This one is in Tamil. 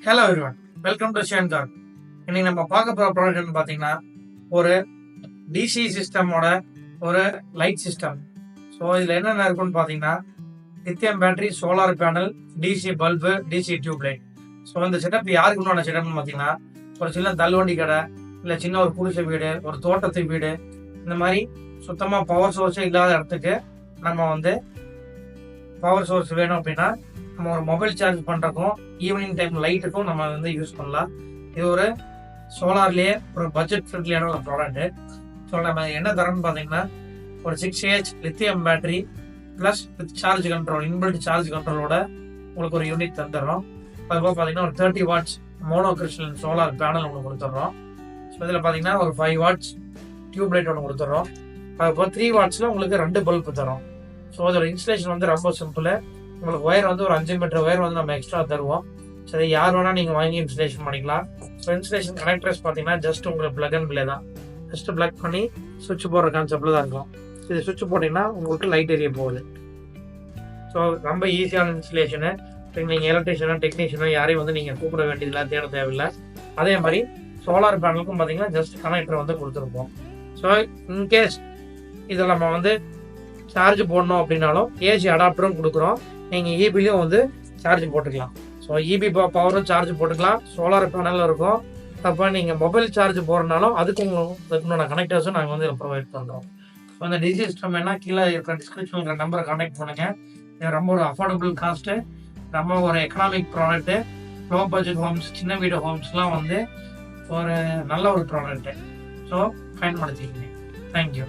Hello everyone, welcome to Hsien car. இன்னைக்கு நம்ம பார்க்க போகிற ப்ராடக்ட்னு பார்த்தீங்கன்னா ஒரு டிசி சிஸ்டமோட ஒரு லைட் சிஸ்டம். ஸோ இதில் என்னென்ன இருக்குன்னு பார்த்தீங்கன்னா lithium battery, solar panel, DC bulb, DC tube light. So இந்த செட்டப் யாருக்கு உண்டான செட்டப்னு பார்த்தீங்கன்னா ஒரு சின்ன தள்ளுவண்டி கடை, இல்லை சின்ன ஒரு குடிசை வீடு, ஒரு தோட்டத்து வீடு, இந்த மாதிரி சுத்தமாக பவர் சோர்ஸே இல்லாத இடத்துக்கு நம்ம பவர் சோர்ஸ் வேணும் அப்படின்னா நம்ம ஒரு மொபைல் சார்ஜ் பண்ணுறக்கும் ஈவினிங் டைம் லைட்டுக்கும் நம்ம யூஸ் பண்ணலாம். இது ஒரு சோலார்லேயே ஒரு பட்ஜெட் ஃப்ரெண்ட்லியான ஒரு ப்ராடக்ட்டு. ஸோ நம்ம என்ன தரோம்னு பார்த்தீங்கன்னா ஒரு 6Ah lithium battery plus with charge control, inbuilt charge கண்ட்ரோலோட உங்களுக்கு ஒரு யூனிட் தந்துடுறோம். அதுபோல் பார்த்தீங்கன்னா ஒரு 30 watts mono crystal solar panel ஒன்று கொடுத்துட்றோம். ஸோ இதில் பார்த்தீங்கன்னா ஒரு 5 வாட்ஸ் டியூப் லைட் ஒன்று கொடுத்துட்றோம். அதுபோல் 3 வாட்ஸில் உங்களுக்கு 2 பல்ப் தரோம். ஸோ அதோட இன்ஸ்டலேஷன் ரொம்ப சிம்பிள். உங்களுக்கு ஒயர் ஒரு 5 மீட்டர் ஒயர் நம்ம எக்ஸ்ட்ரா தருவோம். சரி, யார் வேணால் நீங்கள் வாங்கி இன்ஸ்டலேஷன் பண்ணிக்கலாம். ஸோ இன்ஸ்டலேஷன் கனெக்டர்ஸ் பார்த்தீங்கன்னா ஜஸ்ட் உங்களுக்கு பிளக் அண்ட் பிளே தான். ஜஸ்ட் பிளக் பண்ணி சுவிட்ச் போடுற கான்செப்டில் தான் இருக்கும். இது சுவிட்ச் போட்டிங்கன்னா உங்களுக்கு லைட் எரிய போகுது. ஸோ ரொம்ப ஈஸியான இன்ஸ்டலேஷனு. நீங்கள் எலக்ட்ரிஷியனோ டெக்னீஷியனோ யாரையும் நீங்கள் கூப்பிட வேண்டியதில்லை, தேட தேவையில்லை. அதே மாதிரி சோலார் பேனலுக்கும் பார்த்தீங்கன்னா ஜஸ்ட் கனெக்டர் கொடுத்துருப்போம். ஸோ இன்கேஸ் இதில் நம்ம சார்ஜ் போடணும் அப்படின்னாலும் ஏசி அடாப்டரும் கொடுக்குறோம். நீங்கள் ஈபிலையும் சார்ஜ் போட்டுக்கலாம். ஸோ இபி பவரும் சார்ஜ் போட்டுக்கலாம். சோலார் பேனலில் இருக்கும். அப்போ நீங்கள் மொபைல் சார்ஜ் போடுறனாலும் அதுக்குன்னு கனெக்டர்ஸும் நாங்கள் ப்ரொவைட் பண்ணுறோம். ஸோ இந்த டிசி சிஸ்டம் என்ன கீழே இருக்கிற டிஸ்கிரிப்ஷனில் இருக்கிற நம்பரை கான்டாக்ட் பண்ணுங்கள். இது ரொம்ப ஒரு அஃபோர்டபுள் காஸ்ட்டு, ரொம்ப ஒரு economic product. Low budget homes, சின்ன வீடு ஹோம்ஸ்லாம் ஒரு நல்ல ஒரு ப்ராடக்ட்டு. ஸோ பயன்படுத்திக்கிங்க. தேங்க்யூ.